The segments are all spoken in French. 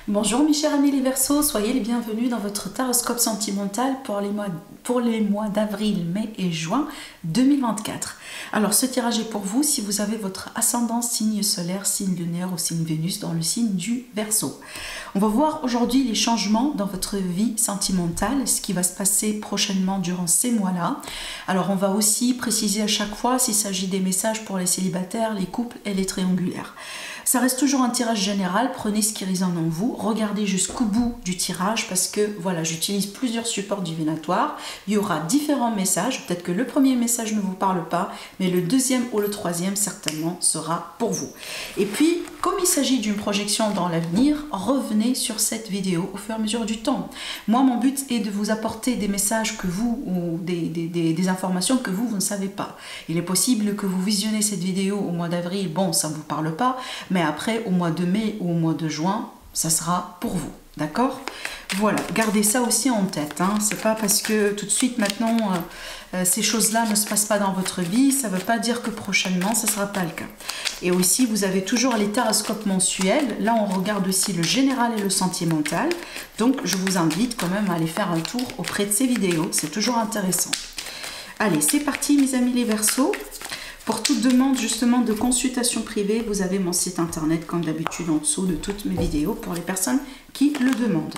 Bonjour mes chers amis les Verseaux, soyez les bienvenus dans votre taroscope sentimental pour les mois d'avril, mai et juin 2024. Alors ce tirage est pour vous si vous avez votre ascendant signe solaire, signe lunaire ou signe Vénus dans le signe du Verseau. On va voir aujourd'hui les changements dans votre vie sentimentale, ce qui va se passer prochainement durant ces mois-là. Alors on va aussi préciser à chaque fois s'il s'agit des messages pour les célibataires, les couples et les triangulaires. Ça reste toujours un tirage général, prenez ce qui résonne en vous, regardez jusqu'au bout du tirage parce que voilà, j'utilise plusieurs supports divinatoires, il y aura différents messages, peut-être que le premier message ne vous parle pas, mais le deuxième ou le troisième certainement sera pour vous. Et puis, comme il s'agit d'une projection dans l'avenir, revenez sur cette vidéo au fur et à mesure du temps. Moi, mon but est de vous apporter des messages que vous, ou des informations que vous ne savez pas. Il est possible que vous visionnez cette vidéo au mois d'avril, bon, ça ne vous parle pas, mais après, au mois de mai ou au mois de juin, ça sera pour vous. D'accord? Voilà, gardez ça aussi en tête. Hein. C'est pas parce que tout de suite maintenant, ces choses-là ne se passent pas dans votre vie, ça ne veut pas dire que prochainement, ça ne sera pas le cas. Et aussi, vous avez toujours les taroscopes mensuels. Là, on regarde aussi le général et le sentimental. Donc, je vous invite quand même à aller faire un tour auprès de ces vidéos. C'est toujours intéressant. Allez, c'est parti, mes amis les Verseaux. Pour toute demande justement de consultation privée, vous avez mon site internet comme d'habitude en dessous de toutes mes vidéos pour les personnes qui le demandent.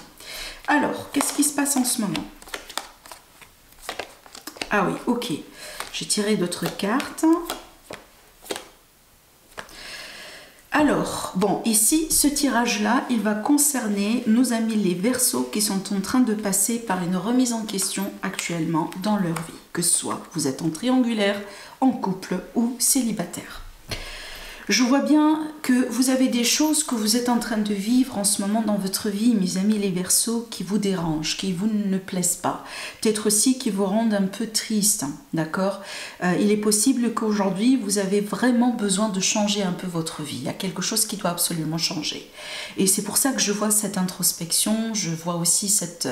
Alors, qu'est-ce qui se passe en ce moment? Ah oui, ok. J'ai tiré d'autres cartes. Alors, bon, ici, ce tirage-là, il va concerner nos amis les Verseaux qui sont en train de passer par une remise en question actuellement dans leur vie. Que ce soit vous êtes en triangulaire, en couple ou célibataire. Je vois bien que vous avez des choses que vous êtes en train de vivre en ce moment dans votre vie, mes amis les Verseaux, qui vous dérangent, qui vous ne plaisent pas. Peut-être aussi qui vous rendent un peu triste, d'accord? Il est possible qu'aujourd'hui, vous avez vraiment besoin de changer un peu votre vie. Il y a quelque chose qui doit absolument changer. Et c'est pour ça que je vois cette introspection, je vois aussi cette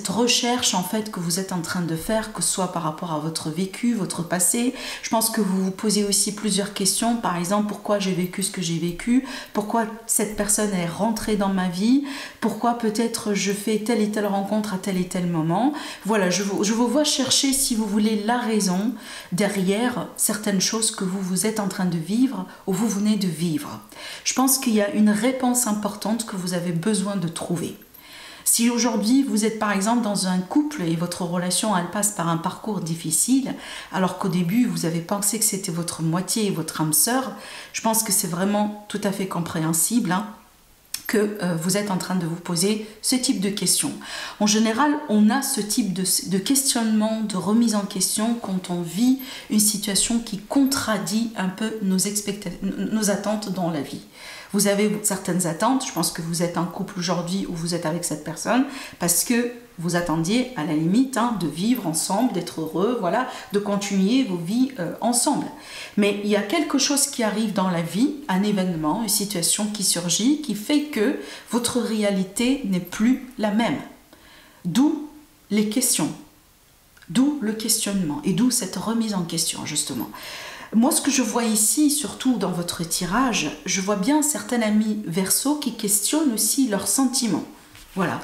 recherche en fait que vous êtes en train de faire, que ce soit par rapport à votre vécu, votre passé. Je pense que vous vous posez aussi plusieurs questions, par exemple, pourquoi j'ai vécu ce que j'ai vécu, pourquoi cette personne est rentrée dans ma vie, pourquoi peut-être je fais telle et telle rencontre à tel et tel moment. Voilà, je vous vois chercher, si vous voulez, la raison derrière certaines choses que vous êtes en train de vivre ou vous venez de vivre. Je pense qu'il y a une réponse importante que vous avez besoin de trouver. Si aujourd'hui vous êtes par exemple dans un couple et votre relation elle passe par un parcours difficile, alors qu'au début vous avez pensé que c'était votre moitié et votre âme sœur, je pense que c'est vraiment tout à fait compréhensible que vous êtes en train de vous poser ce type de questions. En général, on a ce type de questionnement, de remise en question quand on vit une situation qui contradit un peu nos attentes dans la vie. Vous avez certaines attentes, je pense que vous êtes en couple aujourd'hui ou vous êtes avec cette personne parce que vous attendiez à la limite de vivre ensemble, d'être heureux, voilà, de continuer vos vies ensemble. Mais il y a quelque chose qui arrive dans la vie, un événement, une situation qui surgit, qui fait que votre réalité n'est plus la même. D'où les questions, d'où le questionnement et d'où cette remise en question justement. Moi, ce que je vois ici, surtout dans votre tirage, je vois bien certains amis Verseaux qui questionnent aussi leurs sentiments. Voilà.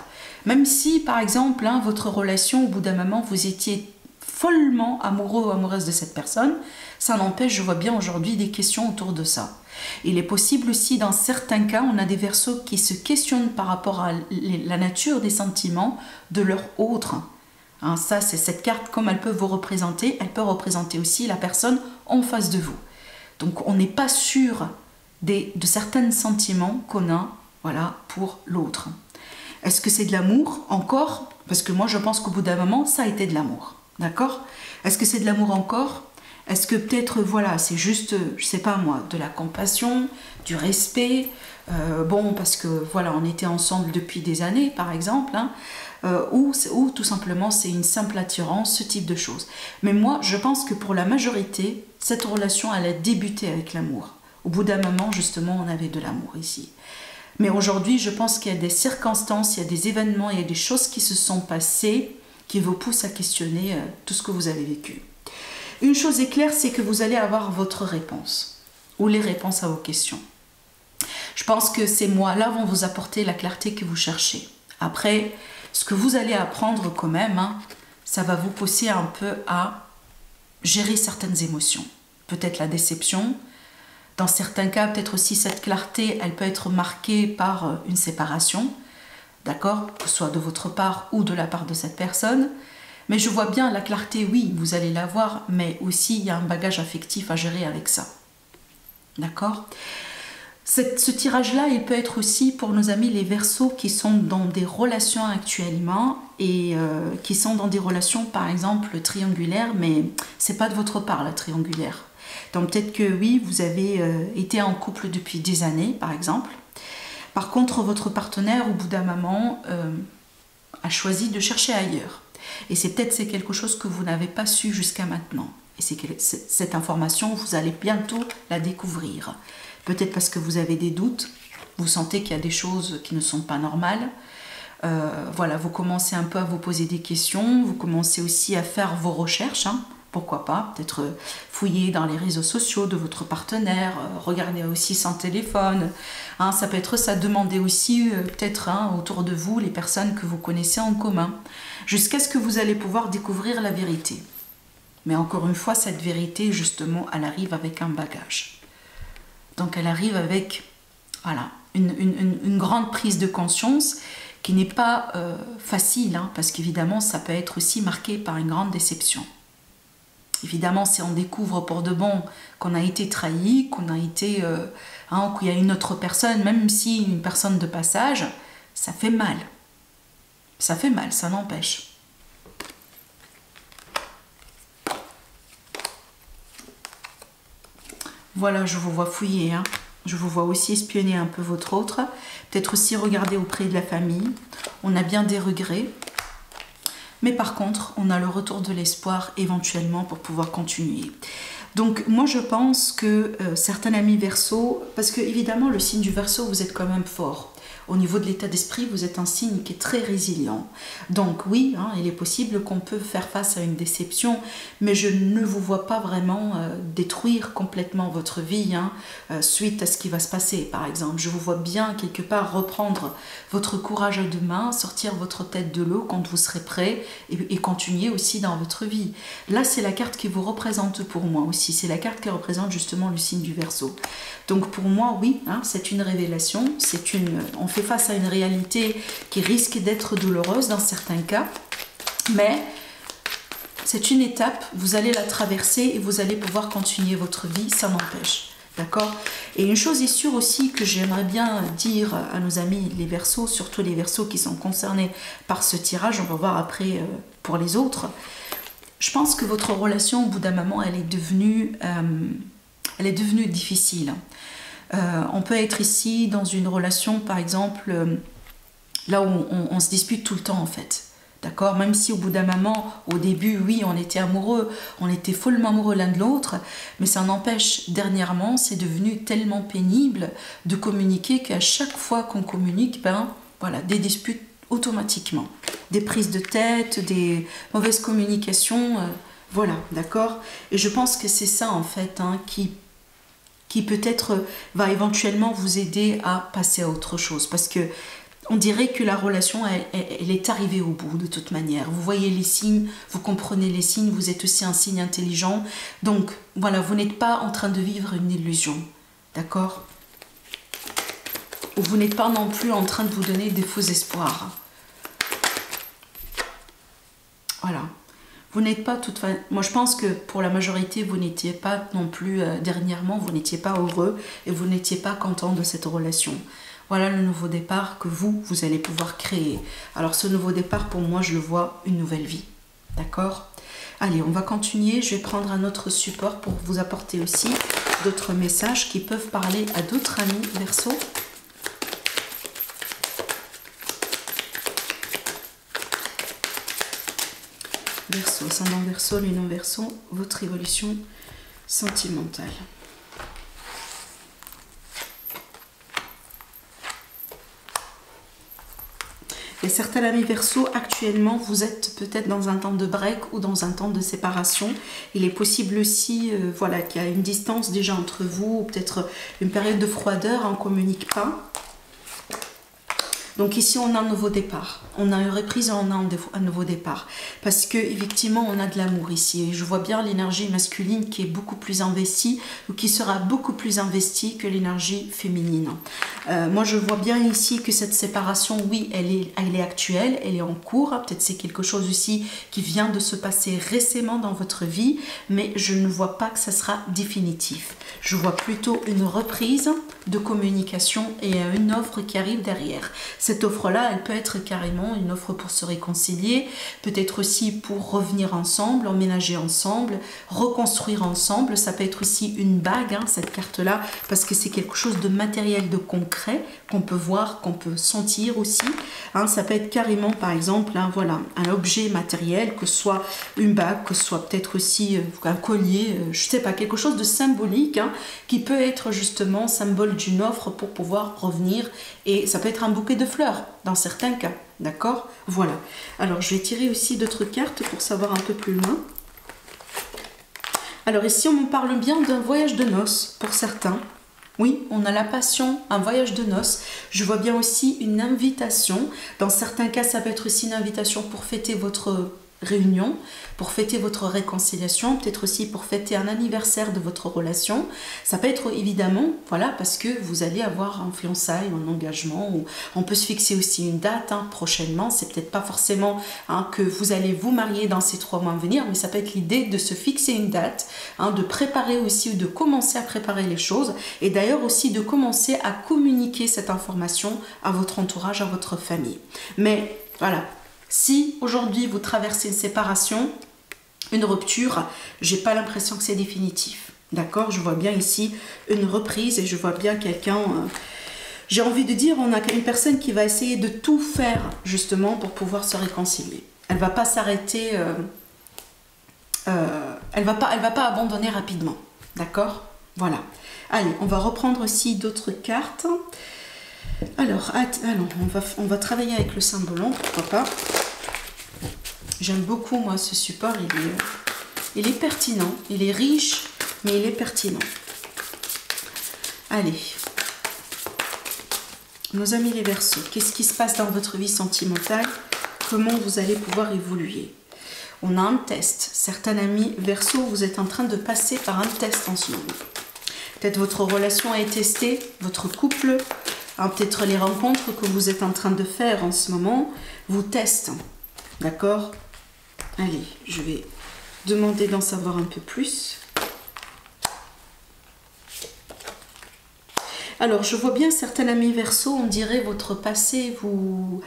Même si, par exemple, votre relation, au bout d'un moment, vous étiez follement amoureux ou amoureuse de cette personne, ça n'empêche, je vois bien aujourd'hui des questions autour de ça. Il est possible aussi, dans certains cas, on a des Verseaux qui se questionnent par rapport à la nature des sentiments de leur autre. Ça, c'est cette carte, comme elle peut vous représenter, elle peut représenter aussi la personne en face de vous. Donc, on n'est pas sûr de certains sentiments qu'on a, voilà, pour l'autre. Est-ce que c'est de l'amour encore? Parce que moi, je pense qu'au bout d'un moment, ça a été de l'amour. D'accord? Est-ce que c'est de l'amour encore? Est-ce que peut-être, voilà, c'est juste, je sais pas moi, de la compassion, du respect? Bon, parce que, voilà, on était ensemble depuis des années, par exemple, ou tout simplement c'est une simple attirance, ce type de choses. Mais moi, je pense que pour la majorité, cette relation, elle a débuté avec l'amour. Au bout d'un moment, justement, on avait de l'amour ici. Mais aujourd'hui, je pense qu'il y a des circonstances, il y a des événements, il y a des choses qui se sont passées qui vous poussent à questionner tout ce que vous avez vécu. Une chose est claire, c'est que vous allez avoir votre réponse ou les réponses à vos questions. Je pense que ces mois-là vont vous apporter la clarté que vous cherchez. Après, ce que vous allez apprendre quand même, hein, ça va vous pousser un peu à gérer certaines émotions. Peut-être la déception. Dans certains cas, peut-être aussi cette clarté, elle peut être marquée par une séparation. D'accord? Que ce soit de votre part ou de la part de cette personne. Mais je vois bien la clarté, oui, vous allez l'avoir, mais aussi il y a un bagage affectif à gérer avec ça. D'accord? Ce tirage-là, il peut être aussi pour nos amis les Verseaux qui sont dans des relations actuellement et qui sont dans des relations, par exemple, triangulaires, mais c'est pas de votre part, la triangulaire. Donc peut-être que oui, vous avez été en couple depuis des années, par exemple. Par contre, votre partenaire, au bout d'un moment, a choisi de chercher ailleurs. Et c'est peut-être quelque chose que vous n'avez pas su jusqu'à maintenant. Et cette information, vous allez bientôt la découvrir. Peut-être parce que vous avez des doutes, vous sentez qu'il y a des choses qui ne sont pas normales. Voilà, vous commencez un peu à vous poser des questions, vous commencez aussi à faire vos recherches, hein. Pourquoi pas, peut-être fouiller dans les réseaux sociaux de votre partenaire, regarder aussi son téléphone. Hein, ça peut être ça, demander aussi peut-être autour de vous les personnes que vous connaissez en commun, jusqu'à ce que vous allez pouvoir découvrir la vérité. Mais encore une fois, cette vérité, justement, elle arrive avec un bagage. Donc elle arrive avec voilà, une grande prise de conscience qui n'est pas facile, hein, parce qu'évidemment, ça peut être aussi marqué par une grande déception. Évidemment, si on découvre pour de bon qu'on a été trahi, qu'on a été, qu'il y a une autre personne, même si une personne de passage, ça fait mal. Ça fait mal, ça n'empêche. Voilà, je vous vois fouiller, hein. Je vous vois aussi espionner un peu votre autre. Peut-être aussi regarder auprès de la famille. On a bien des regrets. Mais par contre, on a le retour de l'espoir éventuellement pour pouvoir continuer. Donc moi je pense que certains amis Verseau, parce que évidemment le signe du Verseau, vous êtes quand même fort. Au niveau de l'état d'esprit, vous êtes un signe qui est très résilient. Donc oui, hein, il est possible qu'on peut faire face à une déception, mais je ne vous vois pas vraiment détruire complètement votre vie suite à ce qui va se passer, par exemple. Je vous vois bien quelque part reprendre votre courage à deux mains, sortir votre tête de l'eau quand vous serez prêt et continuer aussi dans votre vie. Là, c'est la carte qui vous représente pour moi aussi. C'est la carte qui représente justement le signe du Verseau. Donc pour moi, oui, hein, c'est une révélation, on fait face à une réalité qui risque d'être douloureuse dans certains cas, mais c'est une étape, vous allez la traverser et vous allez pouvoir continuer votre vie, ça n'empêche. D'accord? Et une chose est sûre aussi que j'aimerais bien dire à nos amis les Verseaux, surtout les Verseaux qui sont concernés par ce tirage, on va voir après pour les autres. Je pense que votre relation au bout d'un moment, elle est devenue difficile. On peut être ici dans une relation, par exemple, là où on se dispute tout le temps en fait. D'accord? Même si au bout d'un moment, au début, oui, on était amoureux, on était follement amoureux l'un de l'autre, mais ça n'empêche, dernièrement, c'est devenu tellement pénible de communiquer qu'à chaque fois qu'on communique, voilà, des disputes automatiquement. Des prises de tête, des mauvaises communications, voilà, d'accord? Et je pense que c'est ça, en fait, qui peut-être va éventuellement vous aider à passer à autre chose. Parce que on dirait que la relation, elle est arrivée au bout de toute manière. Vous voyez les signes, vous comprenez les signes, vous êtes aussi un signe intelligent. Donc, voilà, vous n'êtes pas en train de vivre une illusion. D'accord? Ou vous n'êtes pas non plus en train de vous donner des faux espoirs. Voilà. Vous n'êtes pas toute façon. Moi, je pense que pour la majorité, vous n'étiez pas non plus, dernièrement, vous n'étiez pas heureux et vous n'étiez pas content de cette relation. Voilà le nouveau départ que vous allez pouvoir créer. Alors, ce nouveau départ, pour moi, je le vois une nouvelle vie. D'accord? Allez, on va continuer. Je vais prendre un autre support pour vous apporter aussi d'autres messages qui peuvent parler à d'autres amis Verseau. Verseau, ascendant Verseau, lune en Verseau, votre évolution sentimentale. Il y a certains amis Verseau, actuellement, vous êtes peut-être dans un temps de break ou dans un temps de séparation. Il est possible aussi voilà, qu'il y a une distance déjà entre vous, ou peut-être une période de froideur, on ne communique pas. Donc ici, on a un nouveau départ. On a une reprise, on a un nouveau départ. Parce que effectivement, on a de l'amour ici. Et je vois bien l'énergie masculine qui est beaucoup plus investie, ou qui sera beaucoup plus investie que l'énergie féminine. Moi, je vois bien ici que cette séparation, oui, elle est actuelle, elle est en cours. Peut-être c'est quelque chose aussi qui vient de se passer récemment dans votre vie, mais je ne vois pas que ça sera définitif. Je vois plutôt une reprise de communication et une offre qui arrive derrière. Cette offre-là, elle peut être carrément une offre pour se réconcilier, peut-être aussi pour revenir ensemble, emménager ensemble, reconstruire ensemble. Ça peut être aussi une bague, hein, cette carte-là, parce que c'est quelque chose de matériel, de concret, qu'on peut voir, qu'on peut sentir aussi. Hein, ça peut être carrément, par exemple, hein, voilà, un objet matériel, que ce soit une bague, que ce soit peut-être aussi un collier, je ne sais pas, quelque chose de symbolique, hein, qui peut être justement symbole d'une offre pour pouvoir revenir. Et ça peut être un bouquet de fleurs dans certains cas, d'accord? Voilà. Alors, je vais tirer aussi d'autres cartes pour savoir un peu plus loin. Alors ici, on me parle bien d'un voyage de noces pour certains. Oui, on a la passion, un voyage de noces. Je vois bien aussi une invitation. Dans certains cas, ça peut être aussi une invitation pour fêter votre réunion, pour fêter votre réconciliation, peut-être aussi pour fêter un anniversaire de votre relation. Ça peut être évidemment, voilà, parce que vous allez avoir un fiançailles, un engagement, ou on peut se fixer aussi une date hein, prochainement. C'est peut-être pas forcément hein, que vous allez vous marier dans ces 3 mois à venir, mais ça peut être l'idée de se fixer une date, hein, de préparer aussi, ou de commencer à préparer les choses, et d'ailleurs aussi de commencer à communiquer cette information à votre entourage, à votre famille. Mais voilà. Si aujourd'hui vous traversez une séparation, une rupture, j'ai pas l'impression que c'est définitif. D'accord? Je vois bien ici une reprise et je vois bien quelqu'un... j'ai envie de dire, on a une personne qui va essayer de tout faire justement pour pouvoir se réconcilier. Elle va pas s'arrêter... elle va pas abandonner rapidement. D'accord? Voilà. Allez, on va reprendre aussi d'autres cartes. Alors, on va travailler avec le Saint-Volant, pourquoi pas. J'aime beaucoup, moi, ce support. Il est pertinent. Il est riche, mais il est pertinent. Allez. Nos amis les Verseaux, qu'est-ce qui se passe dans votre vie sentimentale? Comment vous allez pouvoir évoluer? On a un test. Certains amis Verseaux, vous êtes en train de passer par un test en ce moment. Peut-être votre relation est testée, votre couple... peut-être les rencontres que vous êtes en train de faire en ce moment vous testent. D'accord? Allez, je vais demander d'en savoir un peu plus. Alors, je vois bien certains amis Verseau, on dirait votre passé vous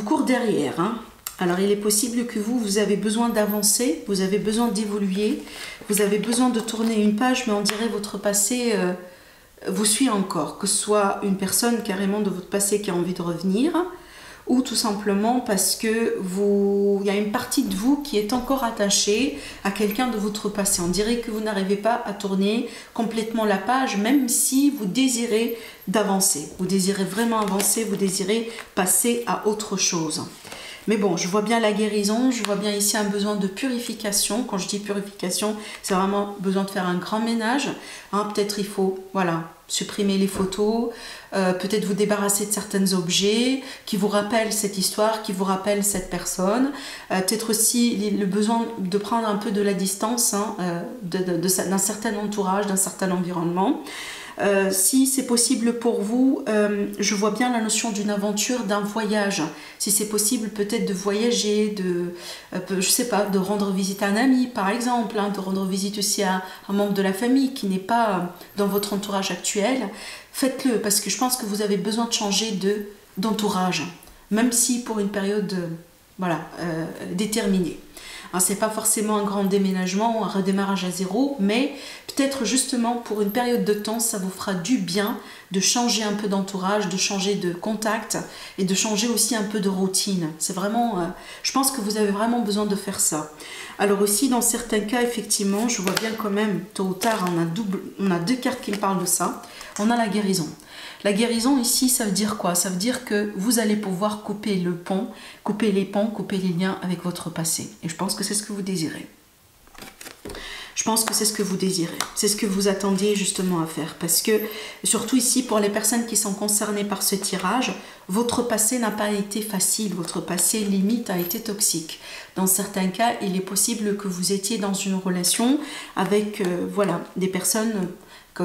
court derrière. Hein? Alors, il est possible que vous avez besoin d'avancer, vous avez besoin d'évoluer, vous avez besoin de tourner une page, mais on dirait votre passé... vous suit encore, que ce soit une personne carrément de votre passé qui a envie de revenir, ou tout simplement parce que il y a une partie de vous qui est encore attachée à quelqu'un de votre passé. On dirait que vous n'arrivez pas à tourner complètement la page, même si vous désirez d'avancer. Vous désirez vraiment avancer, vous désirez passer à autre chose. Mais bon, je vois bien la guérison, je vois bien ici un besoin de purification. Quand je dis purification, c'est vraiment besoin de faire un grand ménage. Hein, peut-être il faut, voilà, supprimer les photos, peut-être vous débarrasser de certains objets qui vous rappellent cette histoire, qui vous rappellent cette personne. Peut-être aussi le besoin de prendre un peu de la distance hein, d'un certain entourage, d'un certain environnement. Si c'est possible pour vous, je vois bien la notion d'une aventure, d'un voyage. Si c'est possible peut-être de voyager, je sais pas, de rendre visite à un ami par exemple, hein, de rendre visite aussi à un membre de la famille qui n'est pas dans votre entourage actuel. Faites-le parce que je pense que vous avez besoin de changer d'entourage, même si pour une période voilà, déterminée. Ce n'est pas forcément un grand déménagement ou un redémarrage à zéro, mais peut-être justement pour une période de temps, ça vous fera du bien de changer un peu d'entourage, de changer de contact et de changer aussi un peu de routine. C'est vraiment, je pense que vous avez vraiment besoin de faire ça. Alors aussi, dans certains cas, effectivement, je vois bien quand même, tôt ou tard, on a 2 cartes qui me parlent de ça. On a la guérison. La guérison ici, ça veut dire quoi? Ça veut dire que vous allez pouvoir couper le pont, couper les ponts, couper les liens avec votre passé. Et je pense que c'est ce que vous désirez. Je pense que c'est ce que vous désirez. C'est ce que vous attendiez justement à faire. Parce que, surtout ici, pour les personnes qui sont concernées par ce tirage, votre passé n'a pas été facile. Votre passé, limite, a été toxique. Dans certains cas, il est possible que vous étiez dans une relation avec, voilà, des personnes...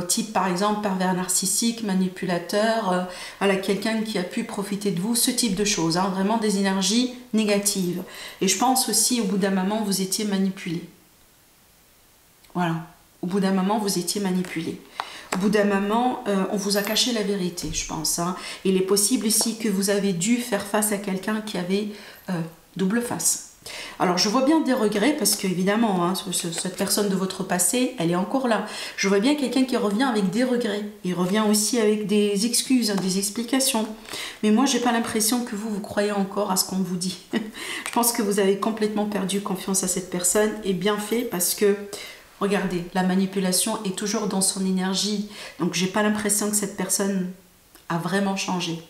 type par exemple pervers narcissique, manipulateur, voilà, quelqu'un qui a pu profiter de vous, ce type de choses, hein, vraiment des énergies négatives. Et je pense aussi au bout d'un moment vous étiez manipulé. Voilà, au bout d'un moment vous étiez manipulé. Au bout d'un moment, on vous a caché la vérité, je pense. Hein. Il est possible ici que vous avez dû faire face à quelqu'un qui avait double face. Alors, je vois bien des regrets parce qu'évidemment, hein, cette personne de votre passé, elle est encore là. Je vois bien quelqu'un qui revient avec des regrets. Il revient aussi avec des excuses, hein, des explications. Mais moi, j'ai pas l'impression que vous croyez encore à ce qu'on vous dit. Je pense que vous avez complètement perdu confiance à cette personne et bien fait parce que, regardez, la manipulation est toujours dans son énergie. Donc, j'ai pas l'impression que cette personne a vraiment changé.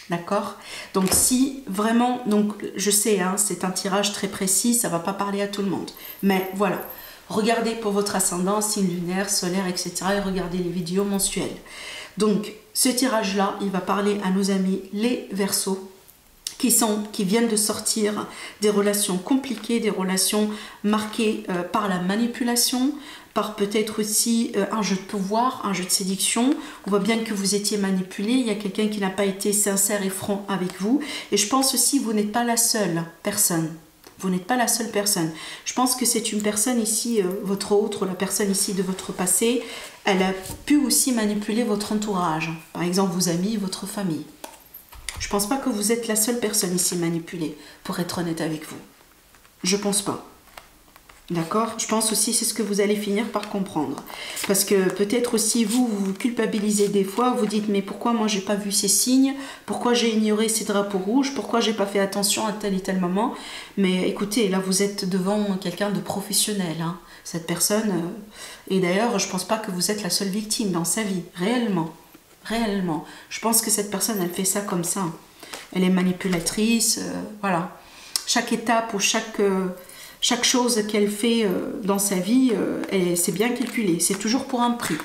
D'accord? Donc si vraiment, donc je sais, hein, c'est un tirage très précis, ça ne va pas parler à tout le monde. Mais voilà, regardez pour votre ascendant, signe lunaire, solaire, etc. et regardez les vidéos mensuelles. Donc ce tirage-là, il va parler à nos amis les Verseaux qui viennent de sortir des relations compliquées, des relations marquées par la manipulation, par peut-être aussi un jeu de pouvoir, un jeu de séduction. On voit bien que vous étiez manipulé, il y a quelqu'un qui n'a pas été sincère et franc avec vous. Et je pense aussi que vous n'êtes pas la seule personne. Vous n'êtes pas la seule personne. Je pense que c'est une personne ici, votre autre, la personne ici de votre passé, elle a pu aussi manipuler votre entourage. Par exemple, vos amis, votre famille. Je ne pense pas que vous êtes la seule personne ici manipulée, pour être honnête avec vous. Je ne pense pas. D'accord? Je pense aussi c'est ce que vous allez finir par comprendre. Parce que peut-être aussi vous vous culpabilisez des fois, vous dites mais pourquoi moi j'ai pas vu ces signes? Pourquoi j'ai ignoré ces drapeaux rouges? Pourquoi j'ai pas fait attention à tel et tel moment? Mais écoutez, là vous êtes devant quelqu'un de professionnel. Hein. Cette personne, et d'ailleurs je pense pas que vous êtes la seule victime dans sa vie, réellement. Réellement. Je pense que cette personne elle fait ça comme ça. Elle est manipulatrice, voilà. Chaque étape ou chaque chose qu'elle fait dans sa vie, c'est bien calculé. C'est toujours pour un prix.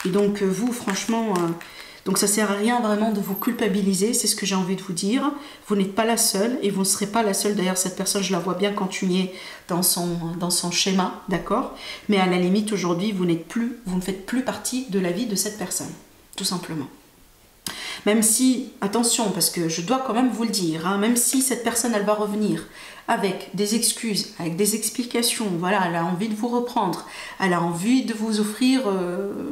Et donc, vous, franchement, donc ça ne sert à rien vraiment de vous culpabiliser. C'est ce que j'ai envie de vous dire. Vous n'êtes pas la seule et vous ne serez pas la seule. D'ailleurs, cette personne, je la vois bien continuer dans son schéma, d'accord? Mais à la limite, aujourd'hui, vous ne faites plus partie de la vie de cette personne, tout simplement. Même si, attention, parce que je dois quand même vous le dire, hein, même si cette personne, elle va revenir avec des excuses, avec des explications, voilà, elle a envie de vous reprendre, elle a envie de vous offrir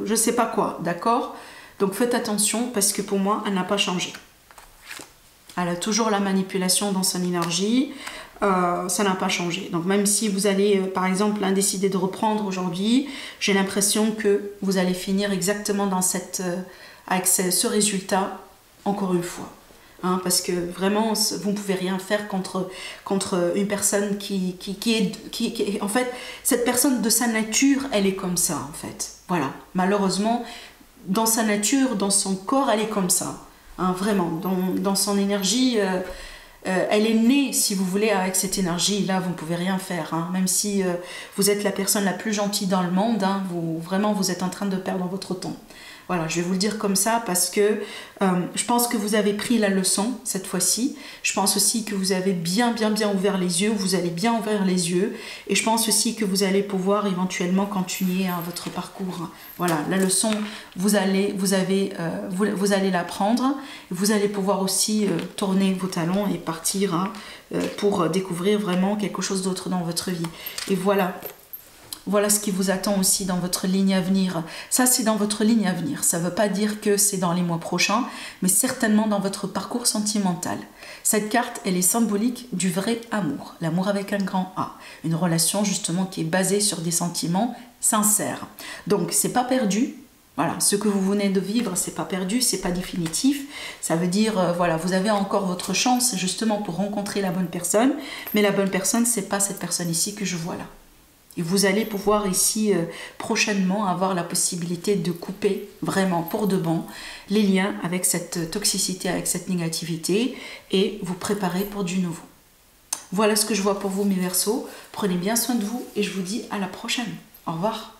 je ne sais pas quoi, d'accord? Donc faites attention parce que pour moi, elle n'a pas changé. Elle a toujours la manipulation dans son énergie, ça n'a pas changé. Donc même si vous allez, par exemple, décider de reprendre aujourd'hui, j'ai l'impression que vous allez finir exactement dans avec ce résultat, encore une fois. Hein, parce que vraiment, vous ne pouvez rien faire contre une personne qui est... En fait, cette personne de sa nature, elle est comme ça, en fait. Voilà. Malheureusement, dans sa nature, dans son corps, elle est comme ça. Hein, vraiment. Dans son énergie... elle est née, si vous voulez, avec cette énergie-là, vous ne pouvez rien faire. Hein. Même si vous êtes la personne la plus gentille dans le monde, hein, vraiment, vous êtes en train de perdre votre temps. Voilà, je vais vous le dire comme ça parce que je pense que vous avez pris la leçon cette fois-ci. Je pense aussi que vous avez bien ouvert les yeux, vous allez bien ouvrir les yeux. Et je pense aussi que vous allez pouvoir éventuellement continuer votre parcours. Voilà, la leçon, vous allez l'apprendre. Vous allez pouvoir aussi tourner vos talons et partir pour découvrir vraiment quelque chose d'autre dans votre vie. Et voilà. Voilà ce qui vous attend aussi dans votre ligne à venir. Ça, c'est dans votre ligne à venir. Ça ne veut pas dire que c'est dans les mois prochains, mais certainement dans votre parcours sentimental. Cette carte, elle est symbolique du vrai amour. L'amour avec un grand A. Une relation justement qui est basée sur des sentiments sincères. Donc, c'est pas perdu. Voilà, ce que vous venez de vivre, c'est pas perdu, c'est pas définitif. Ça veut dire, voilà, vous avez encore votre chance justement pour rencontrer la bonne personne. Mais la bonne personne, c'est pas cette personne ici que je vois là. Et vous allez pouvoir ici prochainement avoir la possibilité de couper vraiment pour de bon les liens avec cette toxicité, avec cette négativité et vous préparer pour du nouveau. Voilà ce que je vois pour vous mes Verseaux. Prenez bien soin de vous et je vous dis à la prochaine. Au revoir.